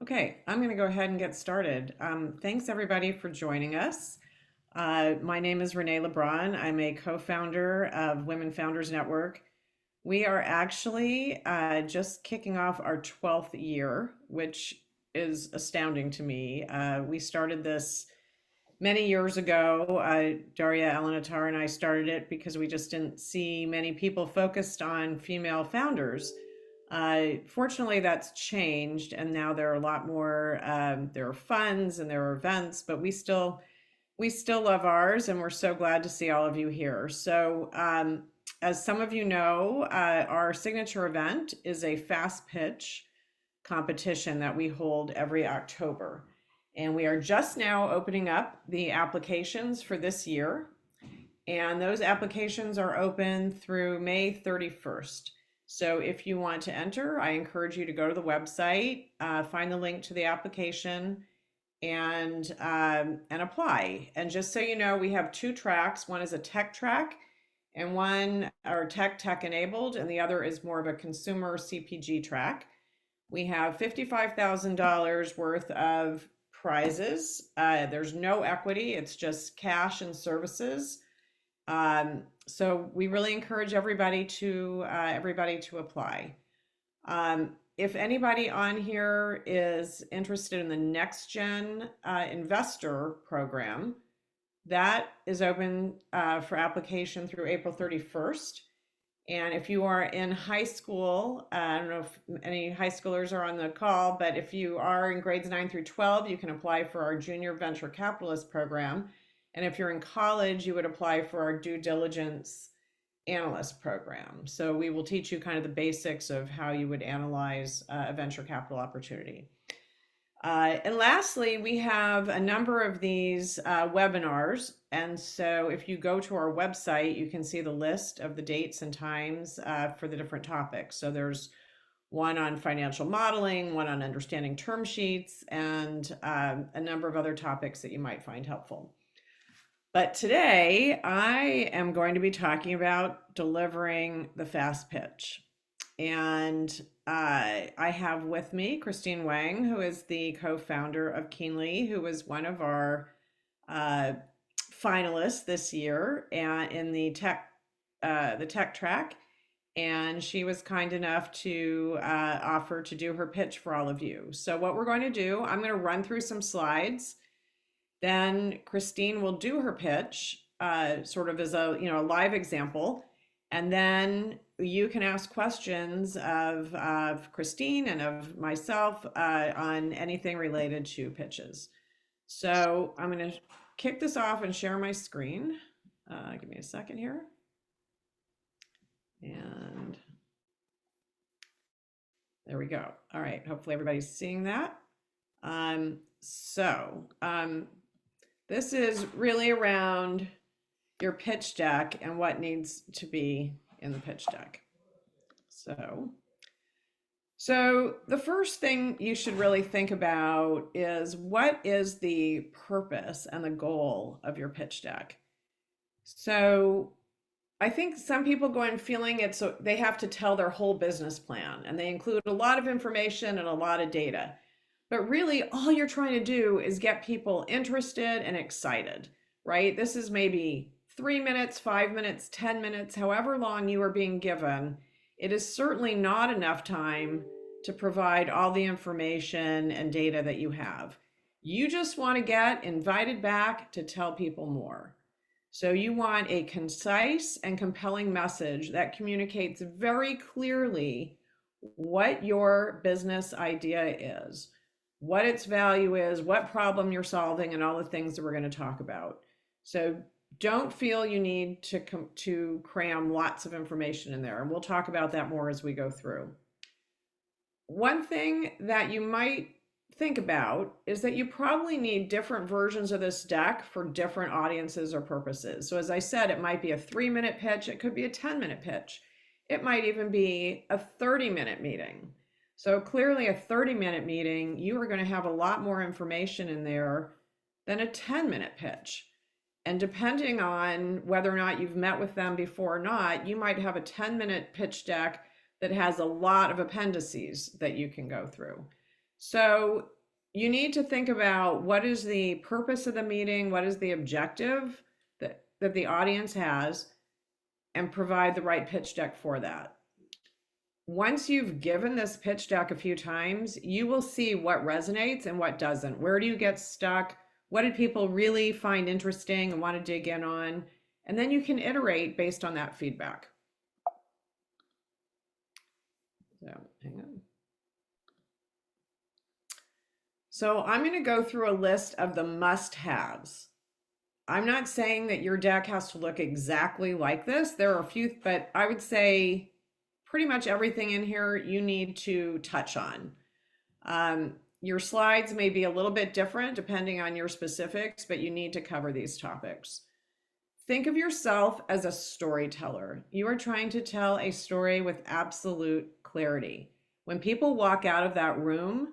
Okay, I'm going to go ahead and get started. Thanks everybody for joining us. My name is Renee LeBron. I'm a co-founder of Women Founders Network. We are actually just kicking off our 12th year, which is astounding to me. We started this many years ago. Daria Elenitar and I started it because we just didn't see many people focused on female founders. Fortunately, that's changed, and now there are a lot more. There are funds and there are events, but we still love ours, and we're so glad to see all of you here. So, as some of you know, our signature event is a fast pitch competition that we hold every October, and we are just now opening up the applications for this year, and those applications are open through May 31st. So if you want to enter, I encourage you to go to the website, find the link to the application, and apply. And just so you know, we have two tracks. One is a tech track, and one are tech enabled, and the other is more of a consumer CPG track. We have $55,000 worth of prizes. There's no equity; it's just cash and services. So we really encourage everybody to apply. If anybody on here is interested in the Next Gen Investor Program, that is open for application through April 31st. And if you are in high school, I don't know if any high schoolers are on the call, but if you are in grades 9 through 12, you can apply for our Junior Venture Capitalist Program. And if you're in college, you would apply for our Due Diligence Analyst Program. So we will teach you kind of the basics of how you would analyze a venture capital opportunity. And lastly, we have a number of these webinars. And so if you go to our website, you can see the list of the dates and times for the different topics. So there's one on financial modeling, one on understanding term sheets, and a number of other topics that you might find helpful. But today I am going to be talking about delivering the fast pitch. And I have with me Christine Wang, who is the co-founder of Keenly, who was one of our finalists this year and in the tech track. And she was kind enough to offer to do her pitch for all of you. So what we're going to do, I'm going to run through some slides. Then Christine will do her pitch, sort of as a live example, and then you can ask questions of Christine and of myself on anything related to pitches. So I'm going to kick this off and share my screen. Give me a second here. And there we go. All right. Hopefully everybody's seeing that. This is really around your pitch deck and what needs to be in the pitch deck. So the first thing you should really think about is, what is the purpose and the goal of your pitch deck? So I think some people go in feeling they have to tell their whole business plan, and they include a lot of information and a lot of data. But really, all you're trying to do is get people interested and excited, right? This is maybe 3 minutes, 5 minutes, 10 minutes, however long you are being given. It is certainly not enough time to provide all the information and data that you have. You just want to get invited back to tell people more. So you want a concise and compelling message that communicates very clearly what your business idea is, what its value is, what problem you're solving, and all the things that we're going to talk about. So don't feel you need to cram lots of information in there. And we'll talk about that more as we go through. One thing that you might think about is that you probably need different versions of this deck for different audiences or purposes. So as I said, it might be a 3-minute pitch. It could be a 10-minute pitch. It might even be a 30-minute meeting. So clearly a 30-minute meeting, you are going to have a lot more information in there than a 10-minute pitch. And depending on whether or not you've met with them before or not, you might have a 10-minute pitch deck that has a lot of appendices that you can go through. So you need to think about what is the purpose of the meeting, what is the objective that the audience has, and provide the right pitch deck for that. Once you've given this pitch deck a few times, you will see what resonates and what doesn't. Where do you get stuck? What did people really find interesting and want to dig in on? And then you can iterate based on that feedback. So hang on. So I'm going to go through a list of the must-haves. I'm not saying that your deck has to look exactly like this. There are a few, but I would say pretty much everything in here you need to touch on. Your slides may be a little bit different depending on your specifics, but you need to cover these topics. Think of yourself as a storyteller. You are trying to tell a story with absolute clarity. When people walk out of that room,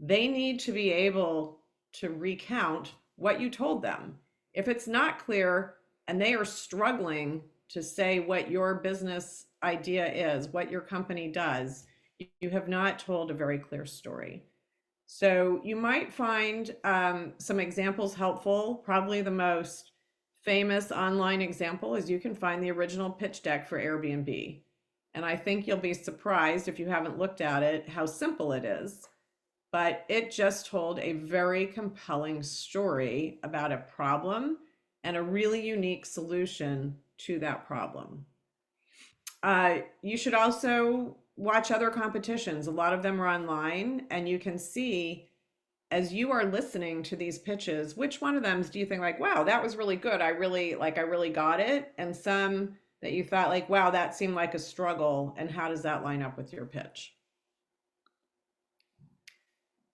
they need to be able to recount what you told them. If it's not clear and they are struggling to say what your business idea is, what your company does, you have not told a very clear story. So you might find some examples helpful. Probably the most famous online example is you can find the original pitch deck for Airbnb. And I think you'll be surprised if you haven't looked at it, how simple it is. But it just told a very compelling story about a problem and a really unique solution to that problem. You should also watch other competitions. A lot of them are online, and you can see as you are listening to these pitches, which one of them do you think like, wow, that was really good. I really got it. And some that you thought like, wow, that seemed like a struggle. And how does that line up with your pitch?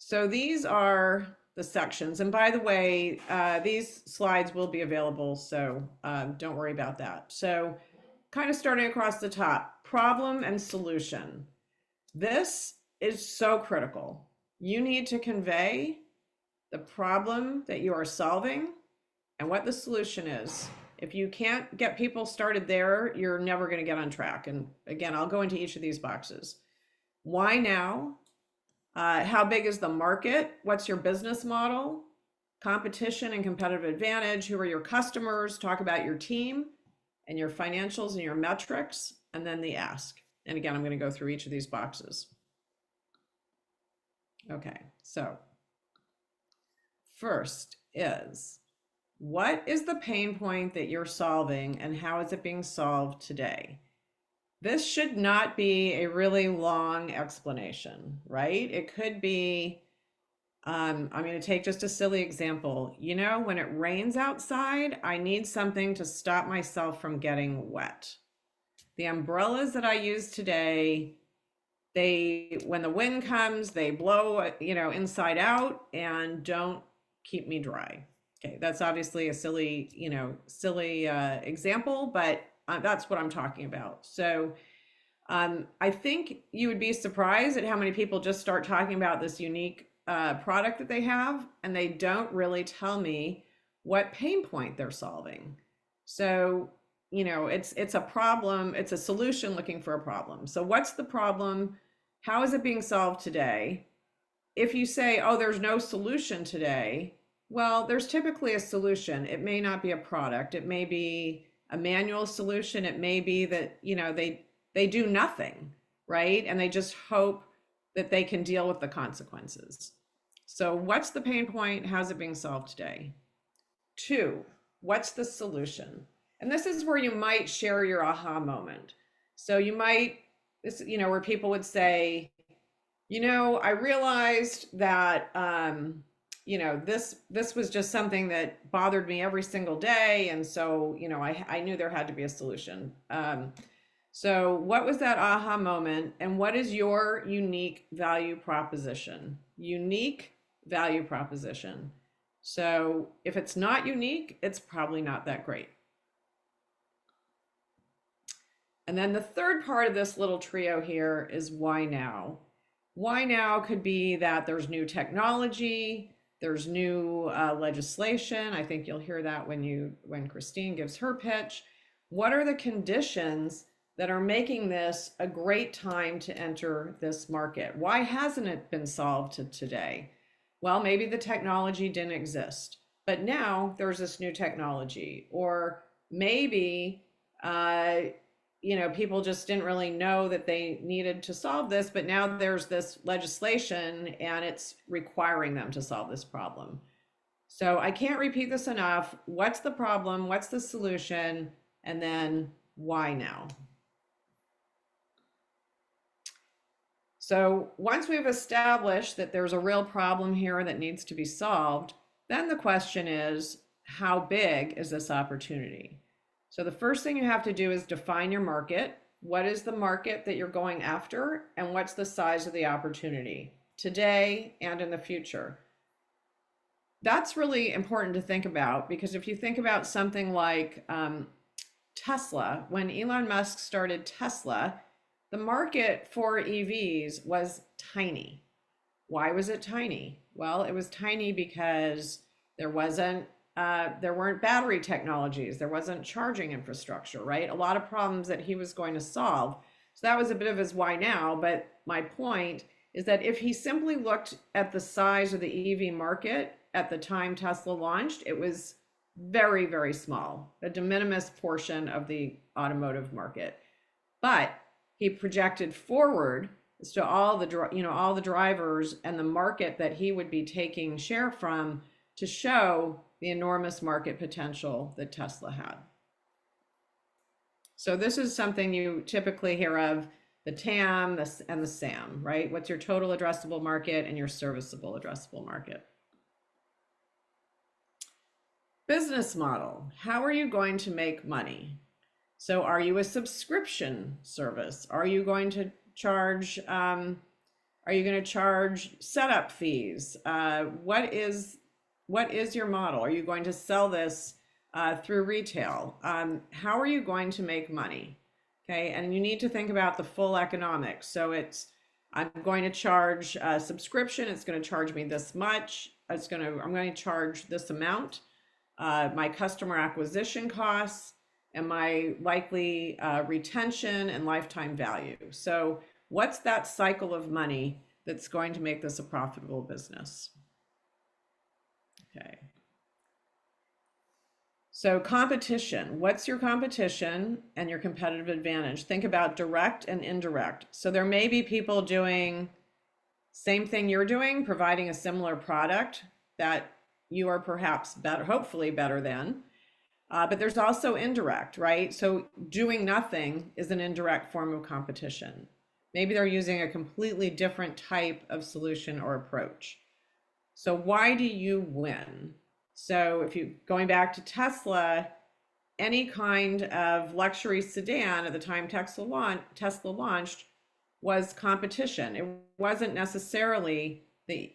So these are the sections. And by the way, these slides will be available, so don't worry about that. So kind of starting across the top, problem and solution. This is so critical. You need to convey the problem that you are solving and what the solution is. If you can't get people started there, you're never going to get on track. And again, I'll go into each of these boxes. Why now? How big is the market? What's your business model? Competition and competitive advantage. Who are your customers? Talk about your team and your financials and your metrics, and then the ask. And again, I'm going to go through each of these boxes. Okay, so first is, what is the pain point that you're solving and how is it being solved today? This should not be a really long explanation, right? It could be, I'm going to take just a silly example. You know, when it rains outside, I need something to stop myself from getting wet. The umbrellas that I use today, when the wind comes, they blow, inside out and don't keep me dry. Okay, that's obviously a silly example, but that's what I'm talking about. So I think you would be surprised at how many people just start talking about this unique product that they have, and they don't really tell me what pain point they're solving. So, it's a problem, it's a solution looking for a problem. So what's the problem? How is it being solved today? If you say, oh, there's no solution today, well, there's typically a solution. It may not be a product. It may be a manual solution. It may be that, they do nothing, right? And they just hope that they can deal with the consequences. So what's the pain point? How's it being solved today? 2, what's the solution? And this is where you might share your aha moment. So you might, where people would say, I realized that, this was just something that bothered me every single day. And so, I knew there had to be a solution. So what was that aha moment, and what is your unique value proposition? Unique value proposition. So if it's not unique, it's probably not that great. And then the third part of this little trio here is why now? Why now could be that there's new technology, there's new legislation. I think you'll hear that when Christine gives her pitch. What are the conditions that are making this a great time to enter this market. Why hasn't it been solved to today? Well, maybe the technology didn't exist, but now there's this new technology, or maybe people just didn't really know that they needed to solve this, but now there's this legislation and it's requiring them to solve this problem. So I can't repeat this enough. What's the problem? What's the solution? And then why now? So once we've established that there's a real problem here that needs to be solved, then the question is, how big is this opportunity? So the first thing you have to do is define your market. What is the market that you're going after, and what's the size of the opportunity today and in the future? That's really important to think about, because if you think about something like Tesla, when Elon Musk started Tesla, the market for EVs was tiny. Why was it tiny? Well, it was tiny because there weren't battery technologies, there wasn't charging infrastructure, right? A lot of problems that he was going to solve. So that was a bit of his why now. But my point is that if he simply looked at the size of the EV market at the time Tesla launched, it was very, very small, a de minimis portion of the automotive market. But he projected forward as to all the drivers and the market that he would be taking share from, to show the enormous market potential that Tesla had. So this is something you typically hear of: the TAM and the SAM, right? What's your total addressable market and your serviceable addressable market? Business model. How are you going to make money? So are you a subscription service? Are you going to charge setup fees? What is your model? Are you going to sell this through retail? How are you going to make money? Okay, and you need to think about the full economics. So I'm going to charge a subscription. It's going to charge me this much. I'm going to charge this amount. My customer acquisition costs, and my likely retention and lifetime value. So what's that cycle of money that's going to make this a profitable business? Okay. So competition. What's your competition and your competitive advantage? Think about direct and indirect. So there may be people doing same thing you're doing, providing a similar product that you are perhaps better, hopefully better than. But there's also indirect, right? So doing nothing is an indirect form of competition. Maybe they're using a completely different type of solution or approach. So why do you win? So if you going back to Tesla, any kind of luxury sedan at the time Tesla launched was competition. It wasn't necessarily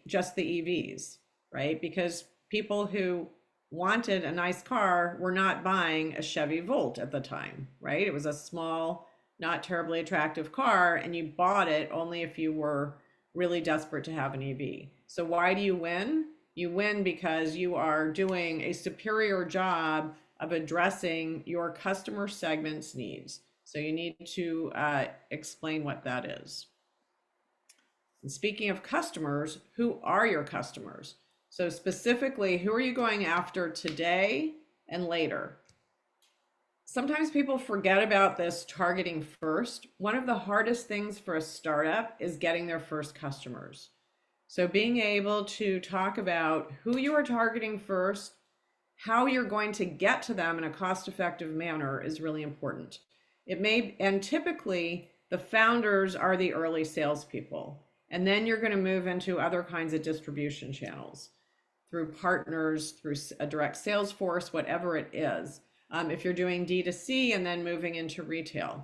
just the EVs, right? Because people who wanted a nice car were not buying a Chevy Volt at the time, right? It was a small, not terribly attractive car, and you bought it only if you were really desperate to have an EV. So why do you win? You win because you are doing a superior job of addressing your customer segment's needs. So you need to explain what that is. And speaking of customers, who are your customers? So specifically, who are you going after today and later? Sometimes people forget about this targeting first. One of the hardest things for a startup is getting their first customers. So being able to talk about who you are targeting first, how you're going to get to them in a cost-effective manner is really important. And typically the founders are the early salespeople, and then you're going to move into other kinds of distribution channels, through partners, through a direct sales force, whatever it is. If you're doing D2C and then moving into retail.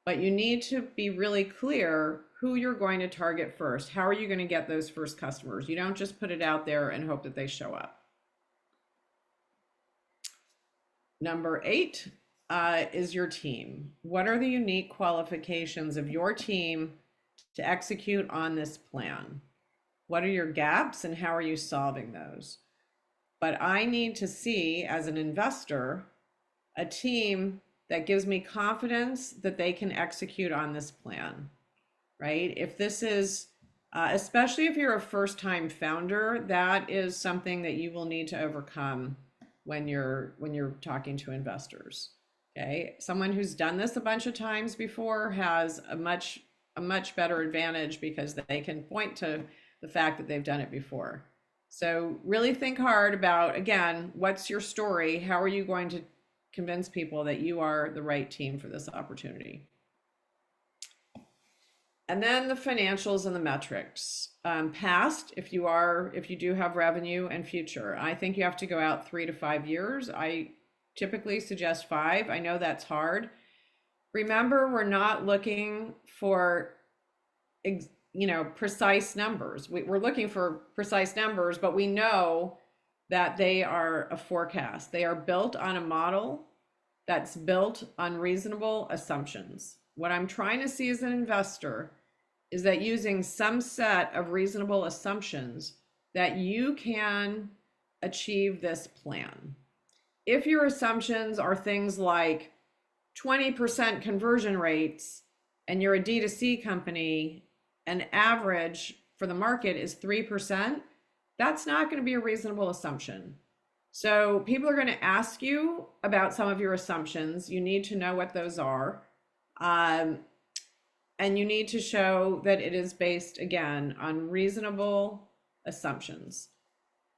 But you need to be really clear who you're going to target first. How are you going to get those first customers? You don't just put it out there and hope that they show up. Number 8 is your team. What are the unique qualifications of your team to execute on this plan? What are your gaps and how are you solving those? But I need to see, as an investor, a team that gives me confidence that they can execute on this plan, right? If this is, especially if you're a first-time founder, that is something that you will need to overcome when you're talking to investors. Okay, someone who's done this a bunch of times before has a much better advantage because they can point to the fact that they've done it before. So really think hard about, again, what's your story? How are you going to convince people that you are the right team for this opportunity? And then the financials and the metrics. Past, if you do have revenue, and future. I think you have to go out 3 to 5 years. I typically suggest 5. I know that's hard. Remember, we're not looking for, precise numbers. We're looking for precise numbers, but we know that they are a forecast. They are built on a model that's built on reasonable assumptions. What I'm trying to see as an investor is that using some set of reasonable assumptions that you can achieve this plan. If your assumptions are things like 20% conversion rates and you're a D2C company, and average for the market is 3%, that's not going to be a reasonable assumption. So people are going to ask you about some of your assumptions. You need to know what those are. And you need to show that it is based, again, on reasonable assumptions.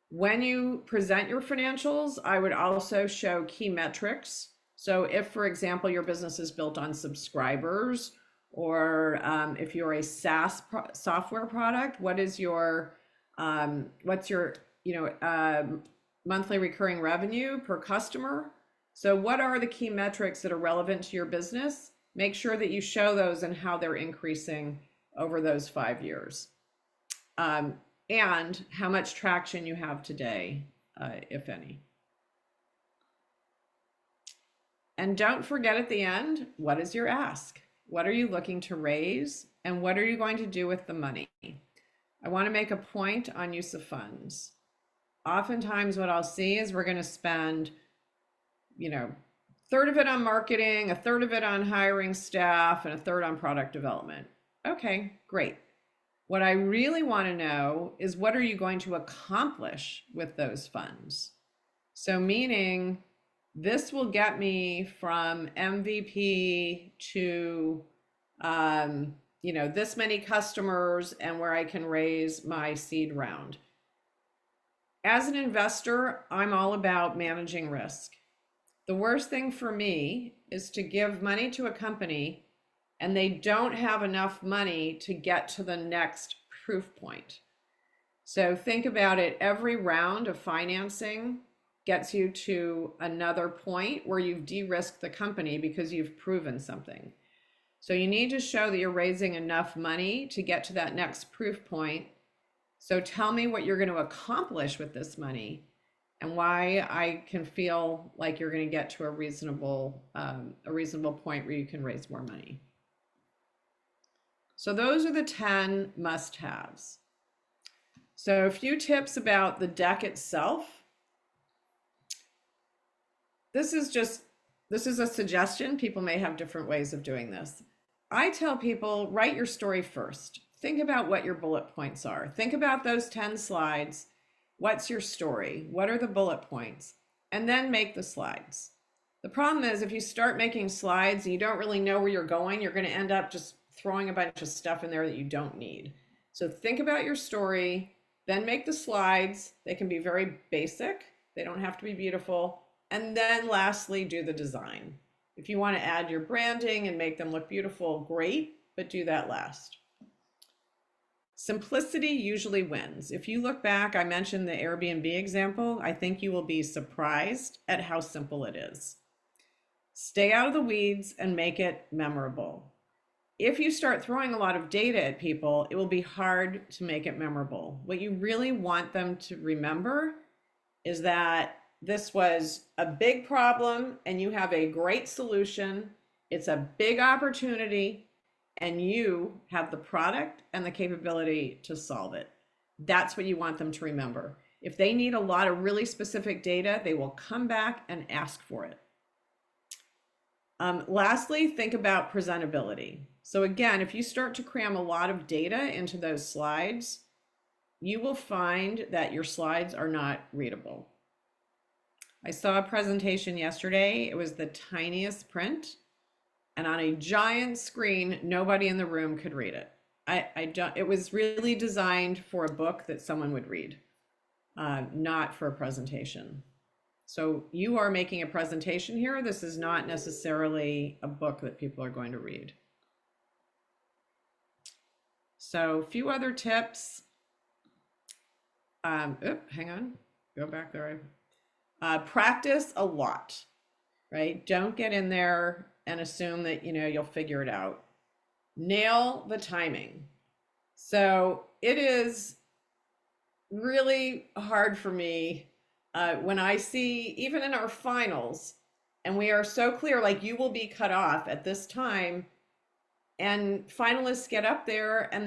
When you present your financials, I would also show key metrics. So if, for example, your business is built on subscribers, or if you're a SaaS software product, what's your monthly recurring revenue per customer? So what are the key metrics that are relevant to your business? Make sure that you show those and how they're increasing over those 5 years. And how much traction you have today, if any. And don't forget at the end, what is your ask? What are you looking to raise? And what are you going to do with the money? I want to make a point on use of funds. Oftentimes what I'll see is we're going to spend, a third of it on marketing, a third of it on hiring staff, and a third on product development. Okay, great. What I really want to know is, what are you going to accomplish with those funds? So meaning, this will get me from MVP to, this many customers and where I can raise my seed round. As an investor, I'm all about managing risk. The worst thing for me is to give money to a company and they don't have enough money to get to the next proof point. So think about it, every round of financing gets you to another point where you've de-risked the company because you've proven something. So you need to show that you're raising enough money to get to that next proof point. So tell me what you're going to accomplish with this money and why I can feel like you're going to get to a reasonable point where you can raise more money. So those are the 10 must-haves. So a few tips about the deck itself. This is a suggestion. People may have different ways of doing this. I tell people, write your story first. Think about what your bullet points are. Think about those 10 slides. What's your story? What are the bullet points? And then make the slides. The problem is, if you start making slides and you don't really know where you're going, you're going to end up just throwing a bunch of stuff in there that you don't need. So think about your story, then make the slides. They can be very basic. They don't have to be beautiful. And then lastly, do the design. If you want to add your branding and make them look beautiful, great, but do that last. Simplicity usually wins. If you look back, I mentioned the Airbnb example. I think you will be surprised at how simple it is. Stay out of the weeds and make it memorable. If you start throwing a lot of data at people, it will be hard to make it memorable. What you really want them to remember is that this was a big problem and you have a great solution. It's a big opportunity and you have the product and the capability to solve it. That's what you want them to remember. If they need a lot of really specific data, they will come back and ask for it. Lastly, think about presentability. So again, if you start to cram a lot of data into those slides, you will find that your slides are not readable. I saw a presentation yesterday. It was the tiniest print, and on a giant screen, nobody in the room could read it. I don't, it was really designed for a book that someone would read, not for a presentation. So you are making a presentation here. This is not necessarily a book that people are going to read. So a few other tips. Hang on, go back there. Practice a lot, right? Don't get in there and assume that, you'll figure it out. Nail the timing. So it is really hard for me when I see, even in our finals, and we are so clear, like you will be cut off at this time, and finalists get up there and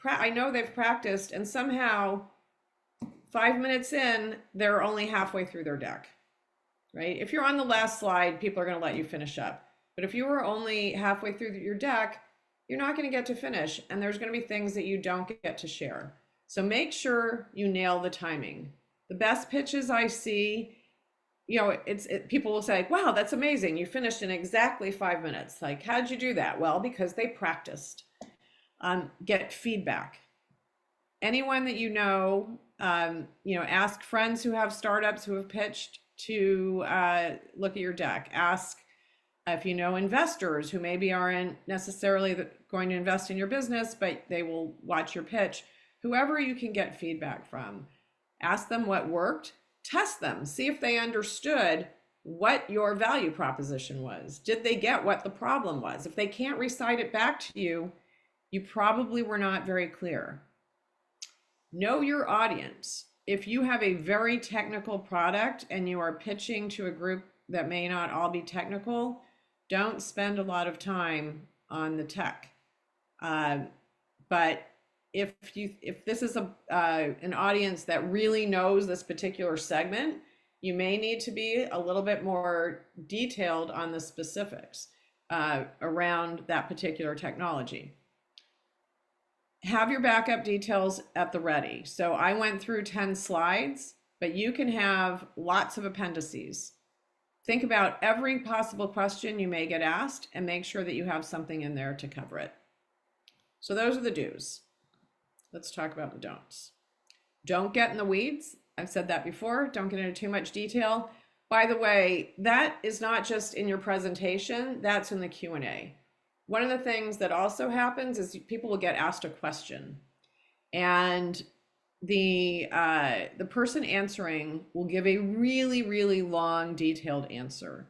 I know they've practiced, and somehow 5 minutes in, they're only halfway through their deck, right? If you're on the last slide, people are going to let you finish up. But if you were only halfway through your deck, you're not going to get to finish, and there's going to be things that you don't get to share. So make sure you nail the timing. The best pitches I see, people will say, wow, that's amazing. You finished in exactly 5 minutes. Like, how'd you do that? Well, because they practiced. Get feedback. Anyone that ask friends who have startups who have pitched to look at your deck. Ask if you know investors who maybe aren't necessarily going to invest in your business, but they will watch your pitch. Whoever you can get feedback from, ask them what worked, test them, see if they understood what your value proposition was. Did they get what the problem was? If they can't recite it back to you, you probably were not very clear. Know your audience. If you have a very technical product and you are pitching to a group that may not all be technical, don't spend a lot of time on the tech. But if this is an audience that really knows this particular segment, you may need to be a little bit more detailed on the specifics around that particular technology. Have your backup details at the ready. So I went through 10 slides, but you can have lots of appendices. Think about every possible question you may get asked and make sure that you have something in there to cover it. So those are the do's. Let's talk about the don'ts. Don't get in the weeds. I've said that before. Don't get into too much detail. By the way, that is not just in your presentation, that's in the Q&A. One of the things that also happens is people will get asked a question, and the person answering will give a really, really long, detailed answer.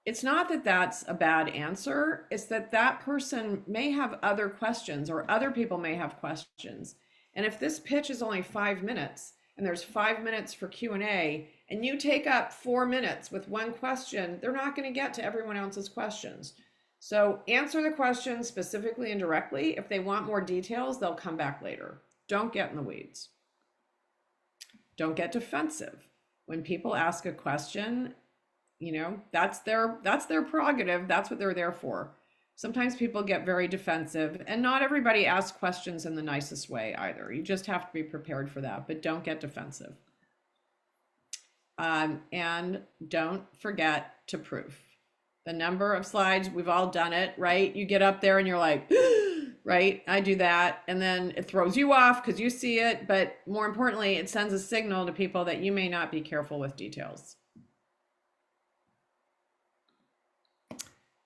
It's not that that's a bad answer. It's that that person may have other questions, or other people may have questions. And if this pitch is only 5 minutes and there's 5 minutes for Q&A, and you take up 4 minutes with one question, they're not going to get to everyone else's questions. So answer the question specifically and directly. If they want more details, they'll come back later. Don't get in the weeds. Don't get defensive. When people ask a question, that's their prerogative. That's what they're there for. Sometimes people get very defensive, and not everybody asks questions in the nicest way either. You just have to be prepared for that, but don't get defensive. And don't forget to proof. The number of slides, we've all done it, right? You get up there and you're like, right? I do that. And then it throws you off because you see it. But more importantly, it sends a signal to people that you may not be careful with details.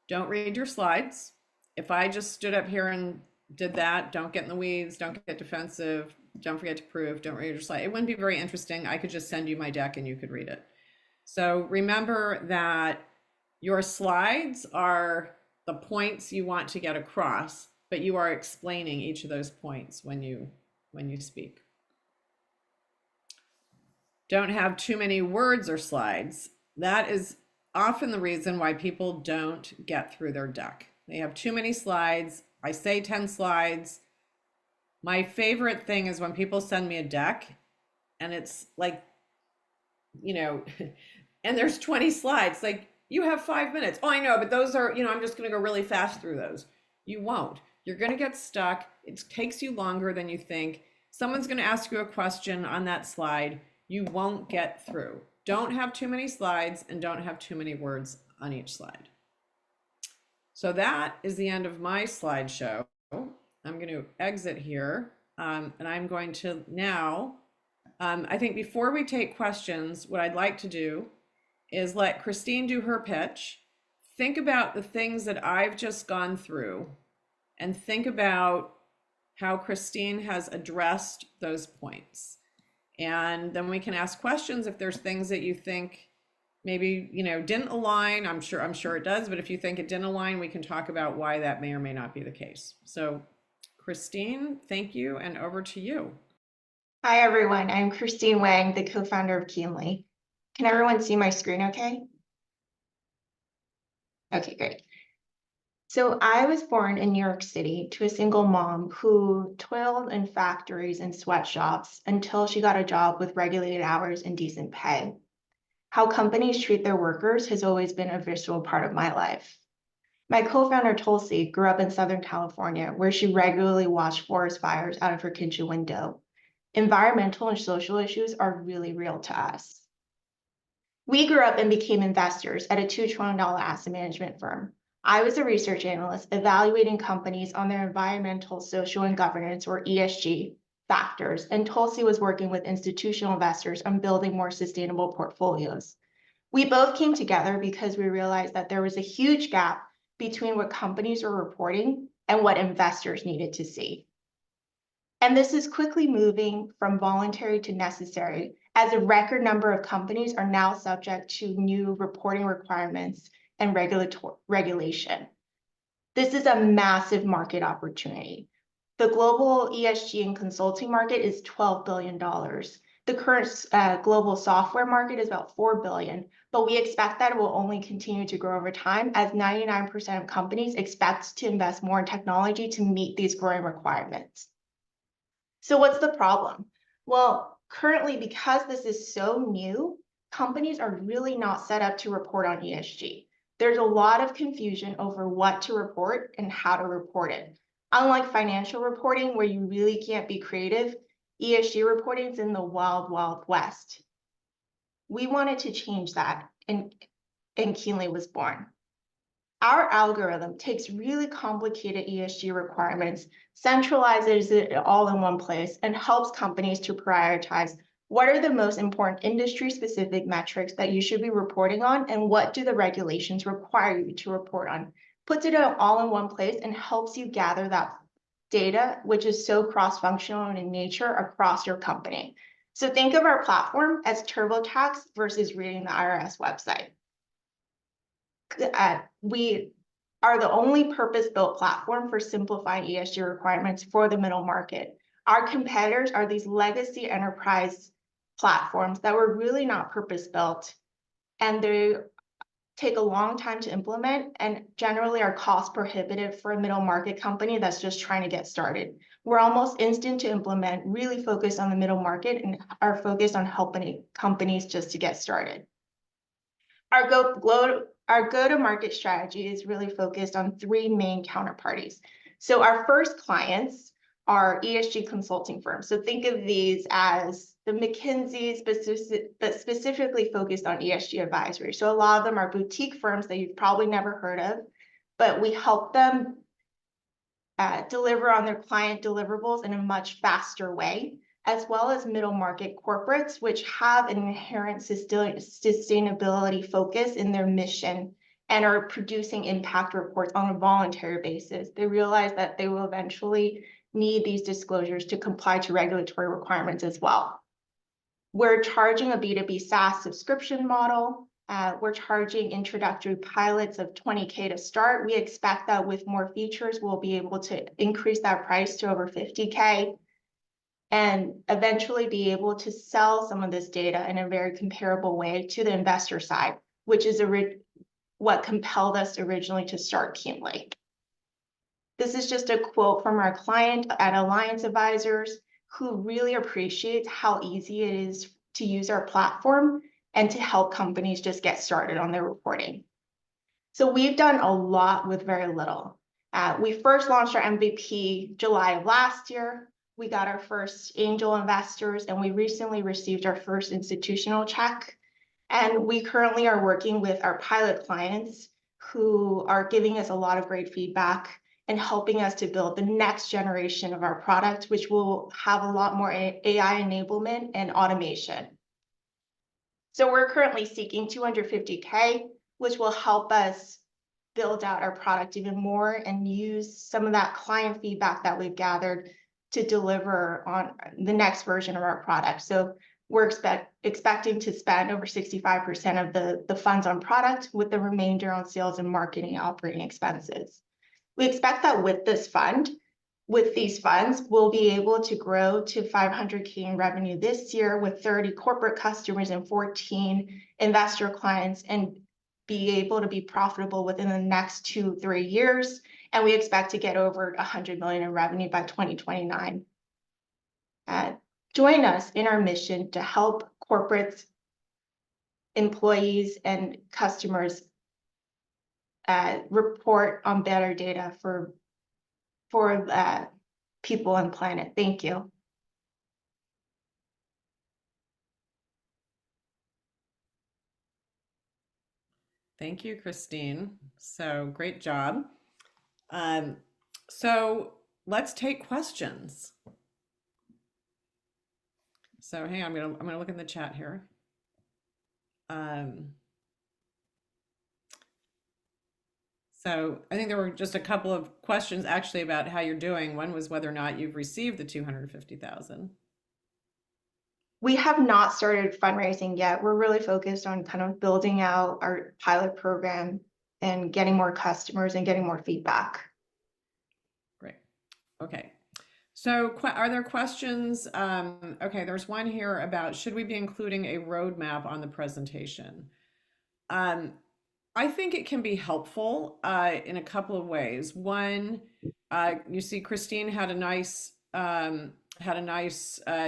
Don't read your slides. If I just stood up here and did that, don't get in the weeds, don't get defensive, don't forget to prove, don't read your slide. It wouldn't be very interesting. I could just send you my deck and you could read it. So remember that your slides are the points you want to get across, but you are explaining each of those points when you speak. Don't have too many words or slides. That is often the reason why people don't get through their deck. They have too many slides. I say 10 slides. My favorite thing is when people send me a deck and it's like, and there's 20 slides. Like, You have 5 minutes. Oh, I know, but those are, I'm just going to go really fast through those. You won't. You're going to get stuck. It takes you longer than you think. Someone's going to ask you a question on that slide. You won't get through. Don't have too many slides and don't have too many words on each slide. So that is the end of my slideshow. I'm going to exit here, and I'm going to now, I think before we take questions, what I'd like to do is let Christine do her pitch. Think about the things that I've just gone through and think about how Christine has addressed those points. And then we can ask questions if there's things that you think maybe, didn't align. I'm sure it does, but if you think it didn't align, we can talk about why that may or may not be the case. So Christine, thank you, and over to you. Hi, everyone. I'm Christine Wang, the co-founder of Keenly. Can everyone see my screen okay? Okay, great. So I was born in New York City to a single mom who toiled in factories and sweatshops until she got a job with regulated hours and decent pay. How companies treat their workers has always been a visceral part of my life. My co-founder Tulsi grew up in Southern California, where she regularly watched forest fires out of her kitchen window. Environmental and social issues are really real to us. We grew up and became investors at a $2 trillion asset management firm. I was a research analyst evaluating companies on their environmental, social, and governance, or ESG, factors, and Tulsi was working with institutional investors on building more sustainable portfolios. We both came together because we realized that there was a huge gap between what companies were reporting and what investors needed to see. And this is quickly moving from voluntary to necessary, as a record number of companies are now subject to new reporting requirements and regulation. This is a massive market opportunity. The global ESG and consulting market is $12 billion. The current global software market is about $4 billion, but we expect that it will only continue to grow over time as 99% of companies expect to invest more in technology to meet these growing requirements. So what's the problem? Well, currently, because this is so new, companies are really not set up to report on ESG. There's a lot of confusion over what to report and how to report it. Unlike financial reporting, where you really can't be creative, ESG reporting is in the wild, wild west. We wanted to change that, and Keenly was born. Our algorithm takes really complicated ESG requirements, centralizes it all in one place, and helps companies to prioritize what are the most important industry-specific metrics that you should be reporting on, and what do the regulations require you to report on. Puts it all in one place and helps you gather that data, which is so cross-functional in nature across your company. So think of our platform as TurboTax versus reading the IRS website. We are the only purpose-built platform for simplifying ESG requirements for the middle market. Our competitors are these legacy enterprise platforms that were really not purpose-built, and they take a long time to implement and generally are cost prohibitive for a middle market company that's just trying to get started. We're almost instant to implement, really focused on the middle market, and are focused on helping companies just to get started. Our go-to-market strategy is really focused on three main counterparties. So our first clients are ESG consulting firms. So think of these as the McKinsey's, but specifically focused on ESG advisory. So a lot of them are boutique firms that you've probably never heard of, but we help them deliver on their client deliverables in a much faster way, as well as middle market corporates, which have an inherent sustainability focus in their mission and are producing impact reports on a voluntary basis. They realize that they will eventually need these disclosures to comply to regulatory requirements as well. We're charging a B2B SaaS subscription model. We're charging introductory pilots of $20K to start. We expect that with more features, we'll be able to increase that price to over $50K and eventually be able to sell some of this data in a very comparable way to the investor side, which is what compelled us originally to start Keenly. This is just a quote from our client at Alliance Advisors, who really appreciates how easy it is to use our platform and to help companies just get started on their reporting. So we've done a lot with very little. We first launched our MVP July of last year. We got our first angel investors, and we recently received our first institutional check. And we currently are working with our pilot clients who are giving us a lot of great feedback and helping us to build the next generation of our product, which will have a lot more AI enablement and automation. So we're currently seeking 250K, which will help us build out our product even more and use some of that client feedback that we've gathered to deliver on the next version of our product. So we're expecting to spend over 65% of the funds on product, with the remainder on sales and marketing operating expenses. We expect that with these funds, we'll be able to grow to 500K in revenue this year with 30 corporate customers and 14 investor clients, and be able to be profitable within the next 2-3 years. And we expect to get over 100 million in revenue by 2029. Join us in our mission to help corporates, employees, and customers report on better data for people and planet. Thank you. Thank you, Christine. So great job. So let's take questions. So hang on, I'm gonna look in the chat here. So I think there were just a couple of questions actually about how you're doing. One was whether or not you've received the 250,000. We have not started fundraising yet. We're really focused on kind of building out our pilot program and getting more customers and getting more feedback. Great. Okay. So are there questions? Okay, there's one here about, should we be including a roadmap on the presentation? I think it can be helpful in a couple of ways. One, you see Christine had a nice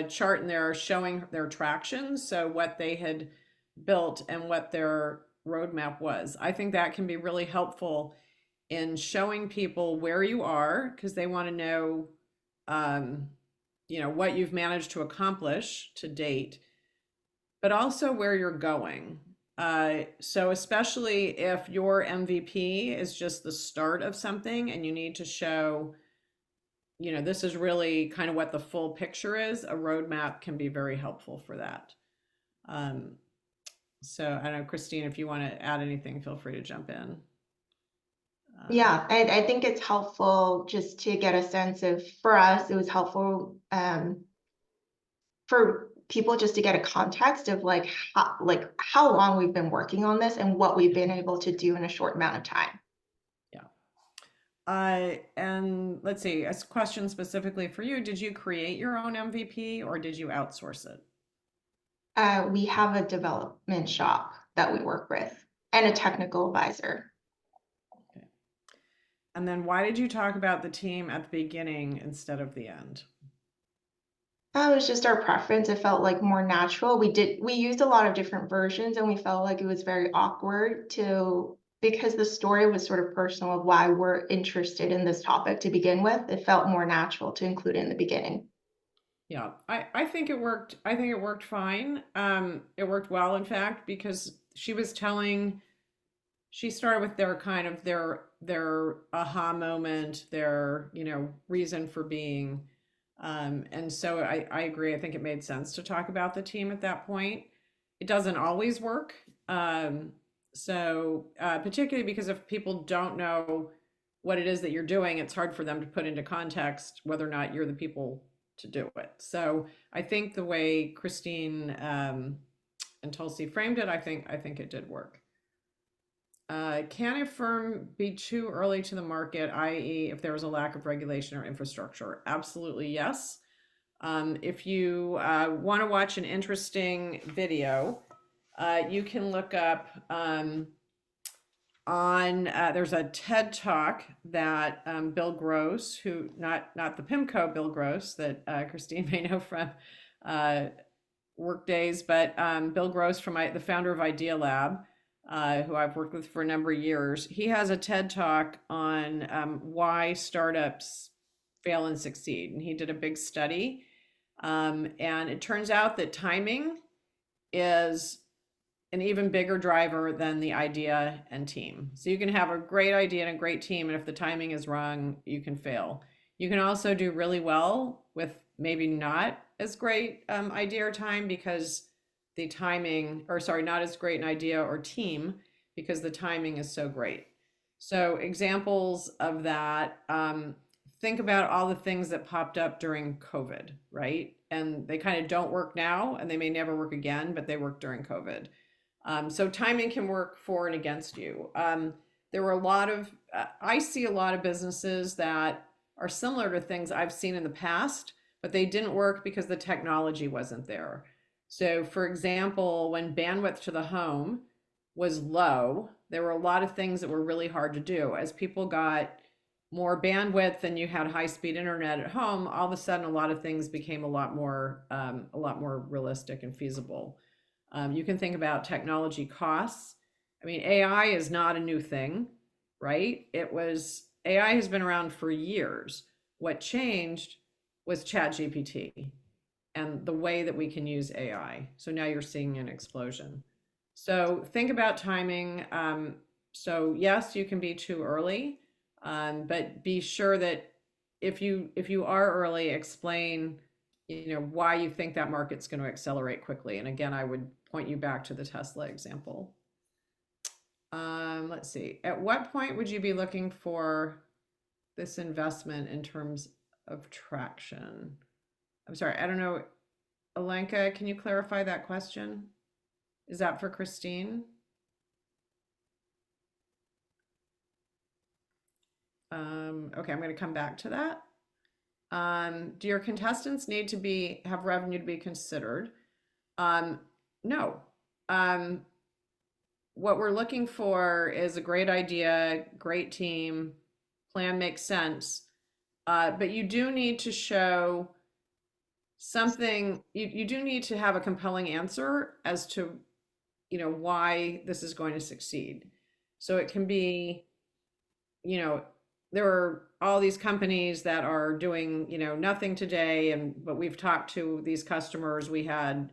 chart in there showing their traction, so what they had built and what their roadmap was. I think that can be really helpful in showing people where you are, because they want to know, what you've managed to accomplish to date, but also where you're going. So especially if your MVP is just the start of something and you need to show, this is really kind of what the full picture is, a roadmap can be very helpful for that. So I don't know, Christine, if you want to add anything, feel free to jump in. Yeah, I think it's helpful just to get a sense of, for us, it was helpful for people just to get a context of how long we've been working on this and what we've been able to do in a short amount of time. Yeah. And let's see, a question specifically for you. Did you create your own MVP or did you outsource it? We have a development shop that we work with and a technical advisor. Okay. And then why did you talk about the team at the beginning instead of the end? It was just our preference. It felt like more natural. We used a lot of different versions, and we felt like it was very awkward because the story was sort of personal of why we're interested in this topic to begin with. It felt more natural to include it in the beginning. Yeah, I think it worked. I think it worked fine. It worked well, in fact, because she started with their aha moment, their, reason for being. And so I agree. I think it made sense to talk about the team at that point. It doesn't always work. So particularly because if people don't know what it is that you're doing, it's hard for them to put into context whether or not you're the people to do it. So I think the way Christine and Tulsi framed it, I think it did work. Can a firm be too early to the market, i.e. if there was a lack of regulation or infrastructure? Absolutely, yes. If you want to watch an interesting video, you can look up there's a TED Talk that Bill Gross, who not the PIMCO Bill Gross that Christine may know from Workdays, but Bill Gross, the founder of Idea Lab, who I've worked with for a number of years. He has a TED talk on why startups fail and succeed. And he did a big study. And it turns out that timing is an even bigger driver than the idea and team. So you can have a great idea and a great team, and if the timing is wrong, you can fail. You can also do really well with maybe not as great idea or time because the timing, or sorry, not as great an idea or team because the timing is so great. So examples of that, think about all the things that popped up during COVID, right? And they kind of don't work now and they may never work again, but they worked during COVID. So timing can work for and against you. There were a lot of, I see a lot of businesses that are similar to things I've seen in the past, but they didn't work because the technology wasn't there. So, for example, when bandwidth to the home was low, there were a lot of things that were really hard to do. As people got more bandwidth and you had high speed internet at home, all of a sudden a lot of things became a lot more realistic and feasible. You can think about technology costs. I mean, AI is not a new thing, right? AI has been around for years. What changed was ChatGPT and the way that we can use AI. So now you're seeing an explosion. So think about timing. So yes, you can be too early, but be sure that if you are early, explain why you think that market's going to accelerate quickly. And again, I would point you back to the Tesla example. Let's see. At what point would you be looking for this investment in terms of traction? I'm sorry, I don't know. Alenka, can you clarify that question? Is that for Christine? Okay, I'm going to come back to that. Do your contestants need to have revenue to be considered? No. What we're looking for is a great idea, great team, plan makes sense. But you do need to show something, you do need to have a compelling answer as to, why this is going to succeed. So it can be, there are all these companies that are doing, nothing today, but we've talked to these customers. We had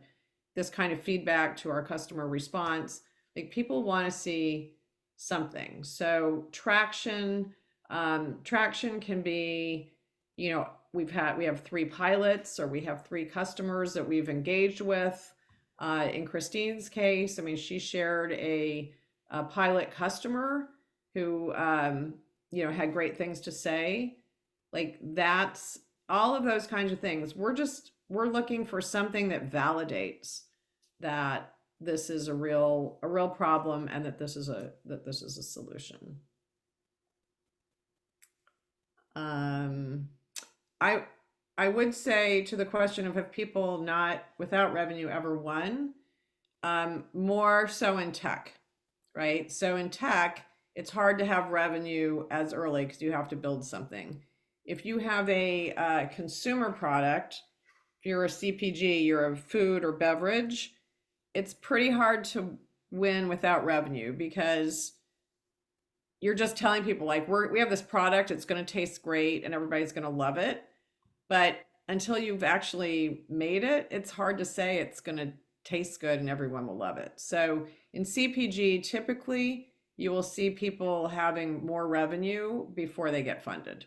this kind of feedback to our customer response. Like people want to see something. So traction can be, we have 3 pilots or we have 3 customers that we've engaged with. In Christine's case, I mean, she shared a pilot customer who, had great things to say. Like that's all of those kinds of things. We're looking for something that validates that this is a real problem and that this is a solution. I would say to the question of have people not without revenue ever won, more so in tech, right? So in tech, it's hard to have revenue as early because you have to build something. If you have a consumer product, if you're a CPG, you're a food or beverage, it's pretty hard to win without revenue because you're just telling people like we have this product, it's going to taste great and everybody's going to love it. But until you've actually made it, it's hard to say it's going to taste good and everyone will love it. So in CPG, typically you will see people having more revenue before they get funded.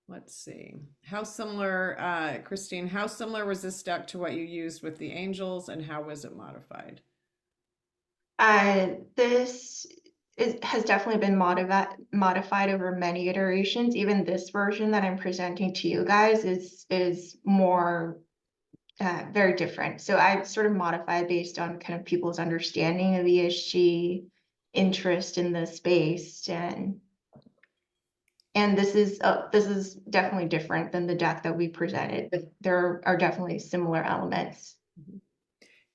Let's see. How similar, Christine, how similar was this deck to what you used with the angels and how was it modified? This has definitely been modified over many iterations. Even this version that I'm presenting to you guys is more very different. So I sort of modified based on kind of people's understanding of ESG, interest in the space, and this is definitely different than the deck that we presented, but there are definitely similar elements.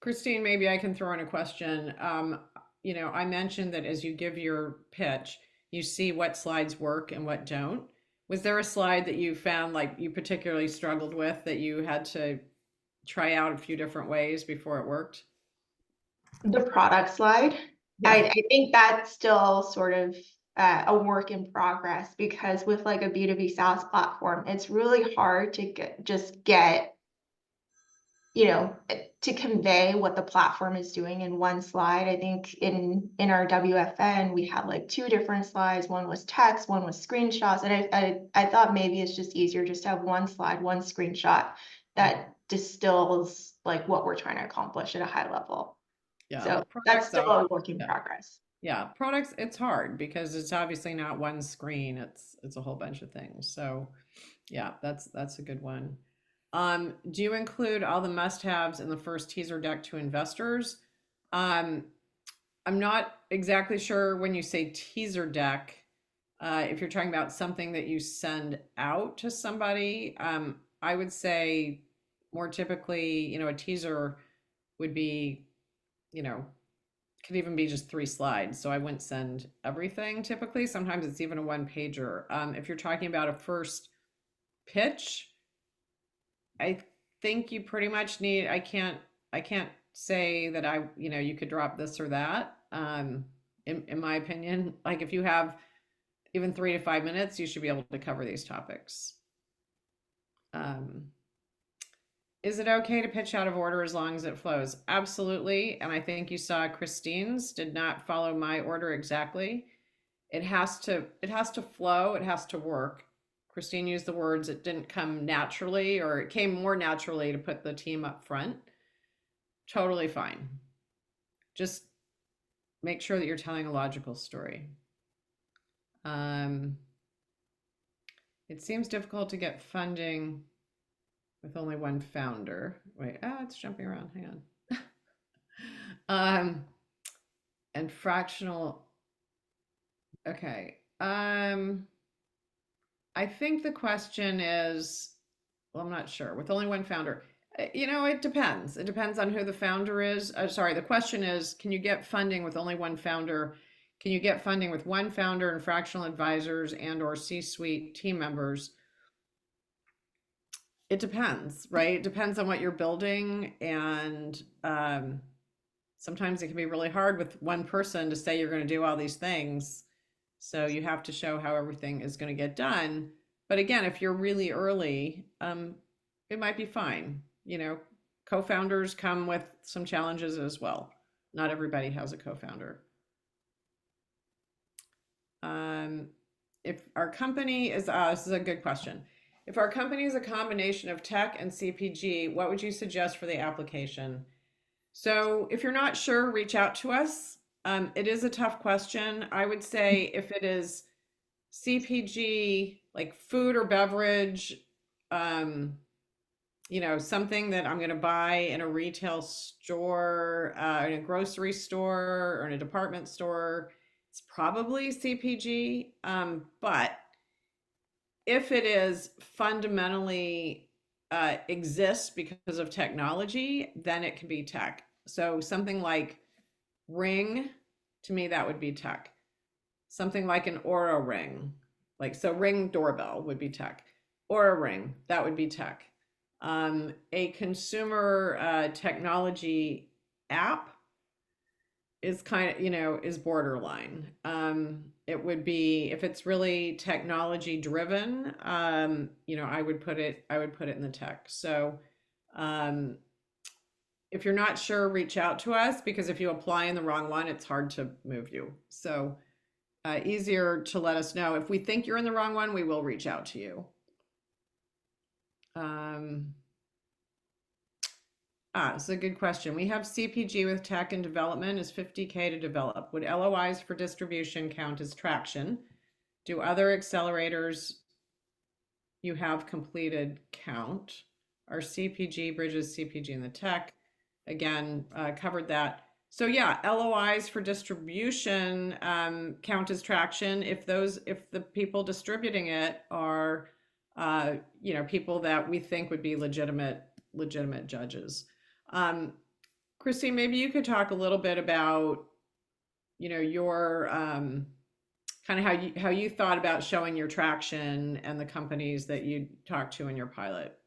Christine, maybe I can throw in a question. I mentioned that as you give your pitch, you see what slides work and what don't. Was there a slide that you found like you particularly struggled with that you had to try out a few different ways before it worked? The product slide, Yeah. I think that's still sort of a work in progress because with like a B2B SaaS platform, it's really hard to get, to convey what the platform is doing in one slide. I think in our WFN, we had like two different slides. One was text, one was screenshots. And I thought maybe it's just easier just to have one slide, one screenshot that distills like what we're trying to accomplish at a high level. Yeah. So that's Products still out. a work in Yeah. progress. Yeah. Products, it's hard because it's obviously not one screen. It's a whole bunch of things. So yeah, that's a good one. Do you include all the must-haves in the first teaser deck to investors? Um, I'm not exactly sure when you say teaser deck, if you're talking about something that you send out to somebody. I would say more typically, a teaser would be, you know, could even be just 3 slides. So I wouldn't send everything typically. Sometimes it's even a one pager. If you're talking about a first pitch, I think you pretty much need, I can't say that you could drop this or that. In my opinion, like if you have even 3 to 5 minutes, you should be able to cover these topics. Um, is it okay to pitch out of order as long as it flows? Absolutely. And I think you saw Christine's did not follow my order exactly. It has to flow, it has to work. Christine used the words it didn't come naturally, or it came more naturally to put the team up front. Totally fine. Just make sure that you're telling a logical story. Um, it seems difficult to get funding with only one founder. Wait, it's jumping around. Hang on. And fractional. Okay. I think the question is, well, I'm not sure. With only one founder, it depends. It depends on who the founder is. Sorry, the question is, can you get funding with only one founder? Can you get funding with one founder and fractional advisors and or C-suite team members? It depends, right? It depends on what you're building, and sometimes it can be really hard with one person to say you're going to do all these things. So you have to show how everything is going to get done. But again, if you're really early, it might be fine. Co-founders come with some challenges as well. Not everybody has a co-founder. If our company is, this is a good question. If our company is a combination of tech and CPG, what would you suggest for the application? So if you're not sure, reach out to us. It is a tough question. I would say if it is CPG, like food or beverage, something that I'm going to buy in a retail store, in a grocery store, or in a department store, it's probably CPG. But if it is fundamentally exists because of technology, then it can be tech. So something like Ring, to me, that would be tech. Something like an Aura Ring, so Ring doorbell would be tech. Aura Ring, that would be tech. A consumer technology app is is borderline. It would be, if it's really technology driven, I would put it in the tech. So if you're not sure, reach out to us, because if you apply in the wrong one, it's hard to move you. So easier to let us know. If we think you're in the wrong one, we will reach out to you. It's a good question. We have CPG with tech and development is $50K to develop. Would LOIs for distribution count as traction? Do other accelerators you have completed count? Are CPG bridges CPG in the tech? Again, covered that. So yeah, LOIs for distribution count as traction if the people distributing it are people that we think would be legitimate judges. Christine, maybe you could talk a little bit about your kind of how you thought about showing your traction and the companies that you talked to in your pilot.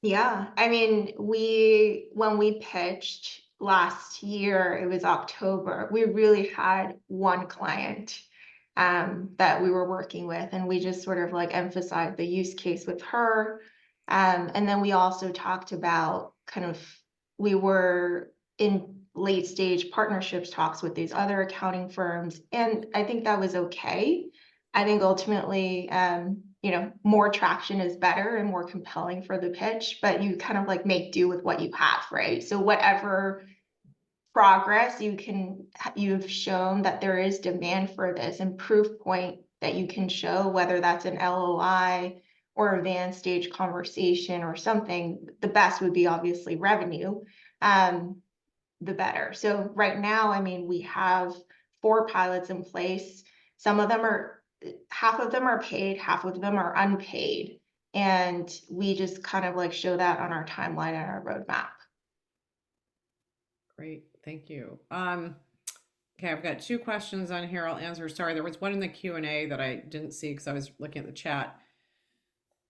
Yeah, I mean, when we pitched last year, it was October, we really had one client that we were working with, and we just sort of like emphasized the use case with her. And then we also talked about kind of, we were in late stage partnerships talks with these other accounting firms, and I think that was okay. I think ultimately, more traction is better and more compelling for the pitch, but you kind of like make do with what you have, right? So whatever progress you've shown that there is demand for this and proof point that you can show, whether that's an LOI or advanced stage conversation or something, the best would be obviously revenue. The better. So right now, I mean, we have 4 pilots in place. Some of them are half of them are paid, half of them are unpaid. And we just kind of like show that on our timeline and our roadmap. Great, thank you. Okay, I've got 2 questions on here I'll answer. Sorry, there was one in the Q&A that I didn't see because I was looking at the chat.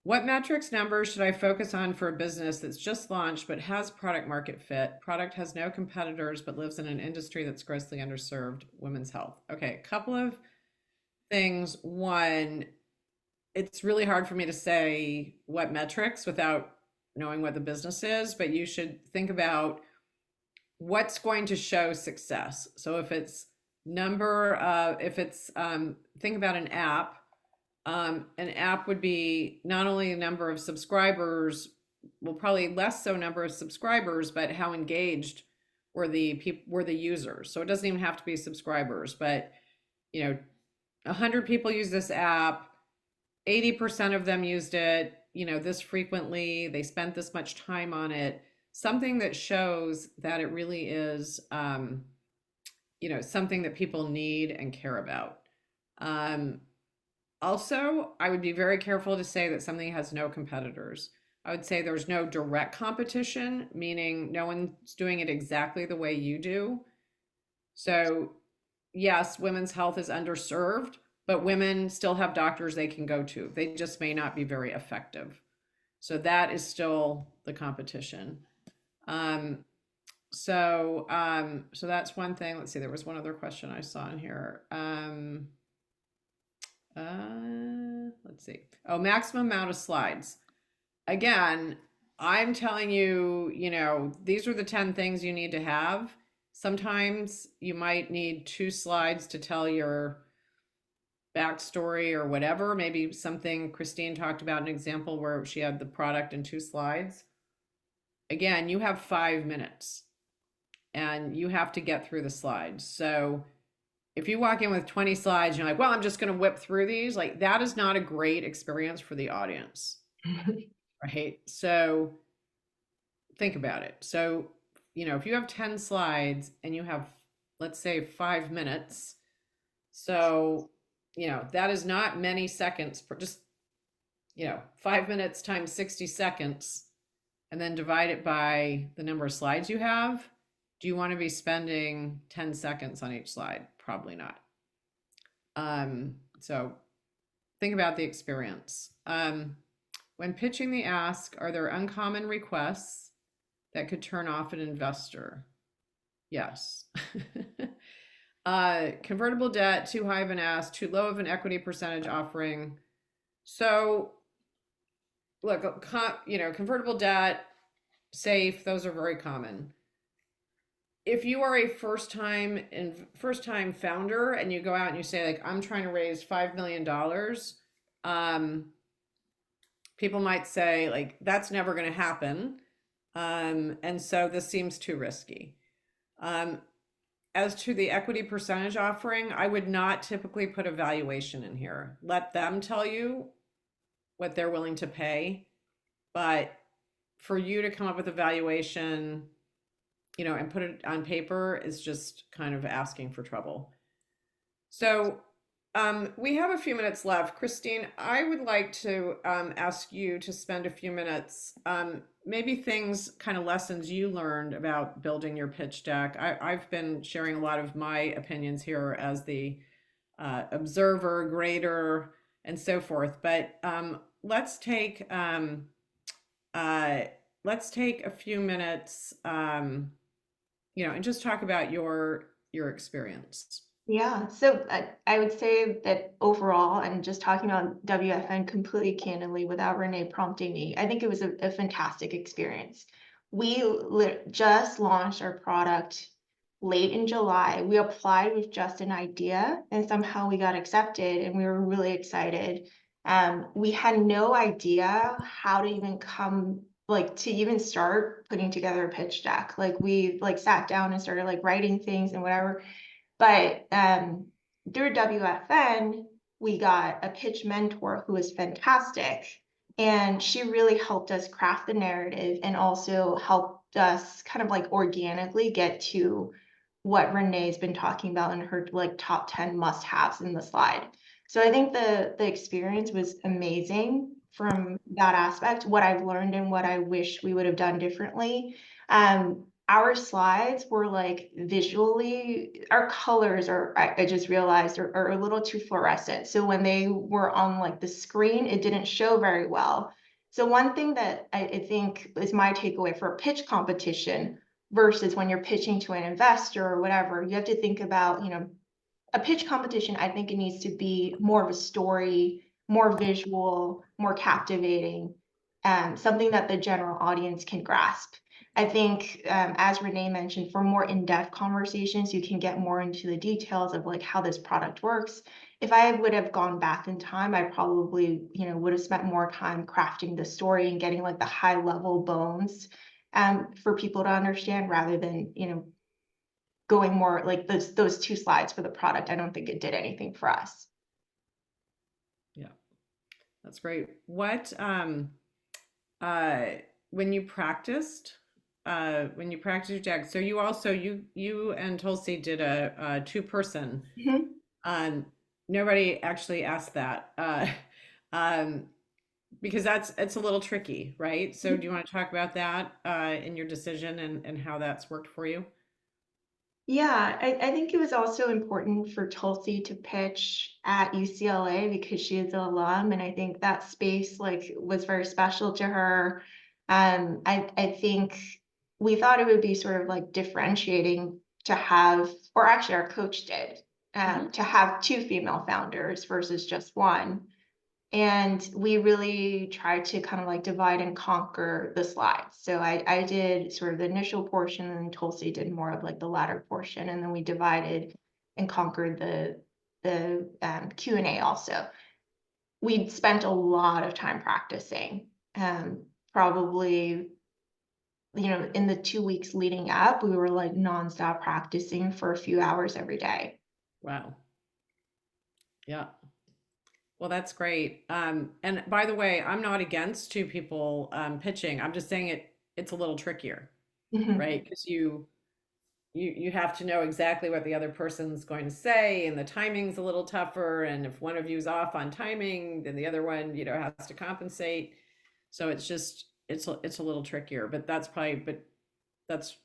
What metrics numbers should I focus on for a business that's just launched but has product market fit? Product has no competitors but lives in an industry that's grossly underserved, women's health. Okay, a couple of things. One, it's really hard for me to say what metrics without knowing what the business is, but you should think about what's going to show success. So if it's think about an app would be not only a number of subscribers, well, probably less so number of subscribers, but how engaged were the users. So it doesn't even have to be subscribers, but 100 people use this app, 80% of them used it, this frequently, they spent this much time on it. Something that shows that it really is, something that people need and care about. Also, I would be very careful to say that something has no competitors. I would say there's no direct competition, meaning no one's doing it exactly the way you do. So, yes, women's health is underserved, but women still have doctors they can go to. They just may not be very effective. So that is still the competition. So that's one thing. Let's see, there was one other question I saw in here. Let's see. Oh, maximum amount of slides. Again, I'm telling you, these are the 10 things you need to have. Sometimes you might need 2 slides to tell your backstory or whatever. Maybe something Christine talked about, an example where she had the product in 2 slides. Again, you have 5 minutes and you have to get through the slides. So if you walk in with 20 slides, you're like, well, I'm just going to whip through these. Like, that is not a great experience for the audience. Right? So think about it. So, if you have 10 slides and you have, let's say, 5 minutes, so, that is not many seconds per just, 5 minutes times 60 seconds, and then divide it by the number of slides you have. Do you want to be spending 10 seconds on each slide? Probably not. So think about the experience. When pitching the ask, are there uncommon requests that could turn off an investor? Yes. Convertible debt, too high of an ask, too low of an equity percentage offering. So look, convertible debt, safe, those are very common. If you are a first time founder and you go out and you say, like, I'm trying to raise $5 million, people might say, like, that's never going to happen. And so this seems too risky. As to the equity percentage offering, I would not typically put a valuation in here. Let them tell you what they're willing to pay. But for you to come up with a valuation, and put it on paper is just kind of asking for trouble. So we have a few minutes left. Christine, I would like to ask you to spend a few minutes, maybe things, kind of lessons you learned about building your pitch deck. I've been sharing a lot of my opinions here as the observer, grader, and so forth. But let's take let's take a few minutes, and just talk about your experience. Yeah, so I would say that overall, and just talking about WFN completely candidly without Renee prompting me, I think it was a fantastic experience. We just launched our product late in July. We applied with just an idea, and somehow we got accepted, and we were really excited. We had no idea how to even to even start putting together a pitch deck. Like we sat down and started writing things and whatever. But through WFN, we got a pitch mentor who was fantastic. And she really helped us craft the narrative and also helped us kind of organically get to what Renee's been talking about in her top 10 must-haves in the slide. So I think the experience was amazing from that aspect, what I've learned and what I wish we would have done differently. Our slides were visually, our colors I just realized are a little too fluorescent. So when they were on the screen, it didn't show very well. So one thing that I think is my takeaway for a pitch competition versus when you're pitching to an investor or whatever, you have to think about, a pitch competition. I think it needs to be more of a story, more visual, more captivating, something that the general audience can grasp. I think, as Renee mentioned, for more in-depth conversations, you can get more into the details of how this product works. If I would have gone back in time, I probably, would have spent more time crafting the story and getting the high level bones, for people to understand rather than, going more those 2 slides for the product. I don't think it did anything for us. Yeah, that's great. What uh when you practiced your deck, so you and Tulsi did a two-person. Mhm. Nobody actually asked that. Um because it's a little tricky, right? So do you want to talk about that in your decision and how that's worked for you? Yeah, I think it was also important for Tulsi to pitch at UCLA because she is an alum, and I think that space was very special to her. I think we thought it would be sort of differentiating to have, or actually our coach did, Mhm. to have 2 female founders versus just one. And we really tried to kind of divide and conquer the slides. So I did sort of the initial portion, and then Tulsi did more of the latter portion, and then we divided and conquered the Q&A also. We spent a lot of time practicing, probably, in the 2 weeks leading up, we were nonstop practicing for a few hours every day. Wow. Yeah. Well, that's great. And by the way, I'm not against two people pitching. I'm just saying it's a little trickier, Mhm. right? Because you have to know exactly what the other person's going to say, and the timing's a little tougher. And if one of you's off on timing, then the other one, has to compensate. So it's a little trickier. But that's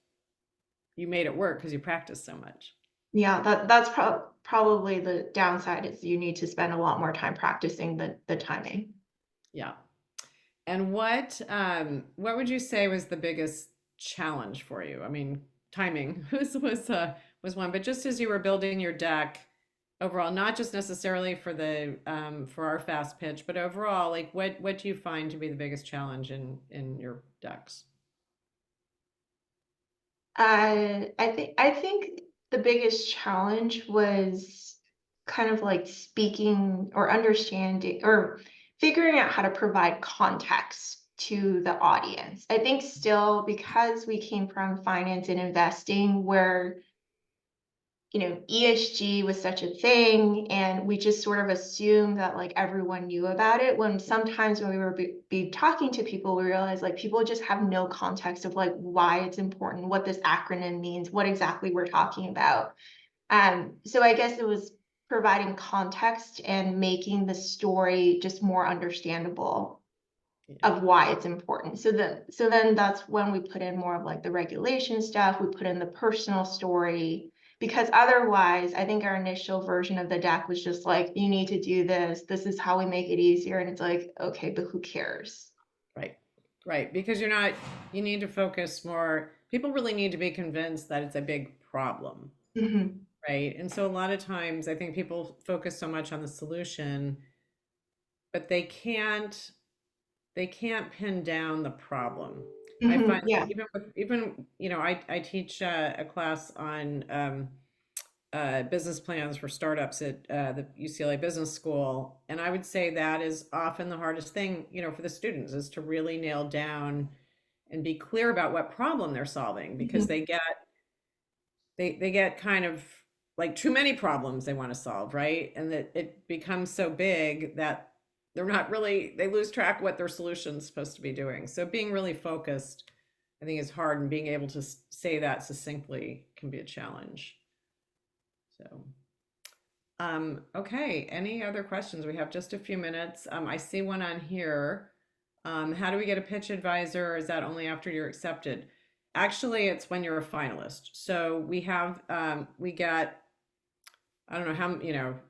you made it work because you practiced so much. Yeah, that's probably the downside is you need to spend a lot more time practicing the timing. Yeah. And what would you say was the biggest challenge for you? I mean, timing was one, but just as you were building your deck overall, not just necessarily for the for our fast pitch, but overall, like what do you find to be the biggest challenge in your decks? I think the biggest challenge was kind of speaking or understanding or figuring out how to provide context to the audience. I think still because we came from finance and investing where ESG was such a thing, and we just sort of assumed that everyone knew about it. When sometimes when we were be talking to people, we realized people just have no context of why it's important, what this acronym means, what exactly we're talking about. So I guess it was providing context and making the story just more understandable Yeah. of why it's important. So then that's when we put in more of the regulation stuff, we put in the personal story, because otherwise I think our initial version of the deck was just you need to do this. This is how we make it easier. And it's okay, but who cares? Right. Right, because you need to focus more. People really need to be convinced that it's a big problem, Mhm. right? And so a lot of times I think people focus so much on the solution, but they can't pin down the problem. I find Mhm. that Yeah. even I teach a class on business plans for startups at the UCLA Business School, and I would say that is often the hardest thing, for the students, is to really nail down and be clear about what problem they're solving, because Mhm. they get kind of like too many problems they want to solve, right? And that it becomes so big that they lose track of what their solution is supposed to be doing. So being really focused, I think, is hard, and being able to say that succinctly can be a challenge. So, okay, any other questions? We have just a few minutes. I see one on here. How do we get a pitch advisor? Is that only after you're accepted? Actually, it's when you're a finalist. So we got, I don't know how,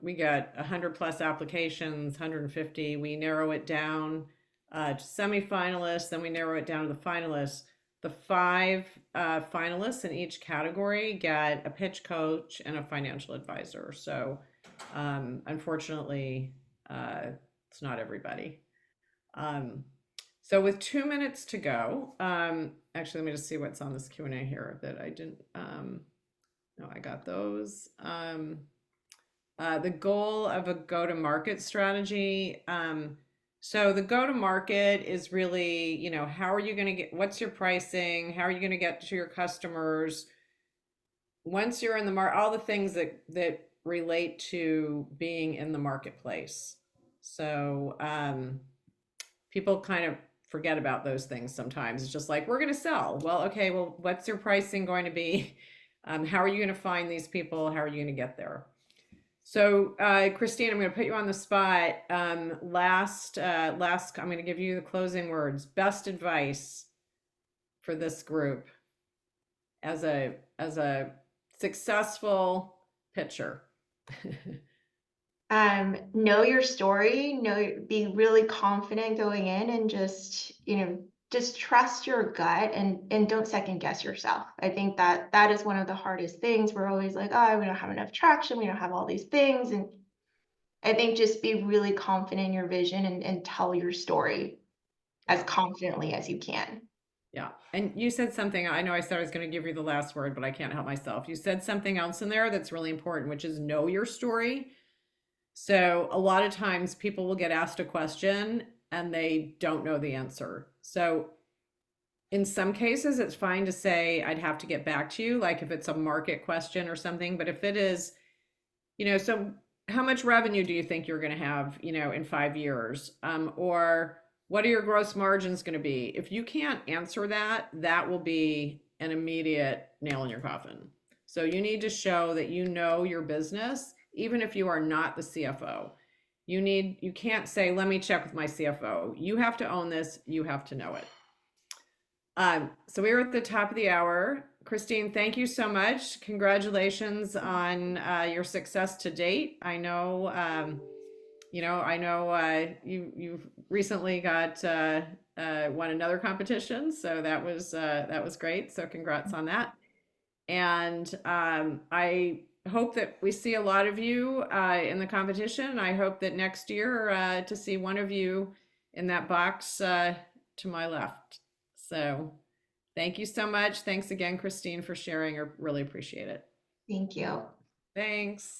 we got 100 plus applications, 150. We narrow it down to semifinalists, then we narrow it down to the finalists. The five finalists in each category get a pitch coach and a financial advisor. So, unfortunately, it's not everybody. Um, so with 2 minutes to go, actually, let me just see what's on this Q&A here that I didn't, no, I got those. The goal of a go-to-market strategy. So the go-to-market is really, how are you going to what's your pricing? How are you going to get to your customers? Once you're in the market, all the things that relate to being in the marketplace. So, people kind of forget about those things sometimes. It's just like, we're going to sell. Well, okay, well, what's your pricing going to be? How are you going to find these people? How are you going to get there? So, Christine, I'm going to put you on the spot. I'm going to give you the closing words. Best advice for this group as a successful pitcher. Know your story, be really confident going in and just trust your gut and don't second guess yourself. I think that that is one of the hardest things. We're always like, oh, we don't have enough traction, we don't have all these things. And I think just be really confident in your vision and tell your story as confidently as you can. Yeah. And you said something, I know I said I was going to give you the last word, but I can't help myself. You said something else in there that's really important, which is know your story. So a lot of times people will get asked a question and they don't know the answer. So in some cases, it's fine to say, I'd have to get back to you, like if it's a market question or something. But if it is, so how much revenue do you think you're going to have, in 5 years? Or what are your gross margins going to be? If you can't answer that, that will be an immediate nail in your coffin. So you need to show that you know your business, even if you are not the CFO. You can't say, let me check with my CFO. You have to own this. You have to know it. So we are at the top of the hour. Christine, thank you so much. Congratulations on your success to date. You've recently got won another competition, so that was great. So congrats on that. And I hope that we see a lot of you in the competition. I hope that next year to see one of you in that box to my left. So thank you so much. Thanks again, Christine, for sharing. I really appreciate it. Thank you. Thanks.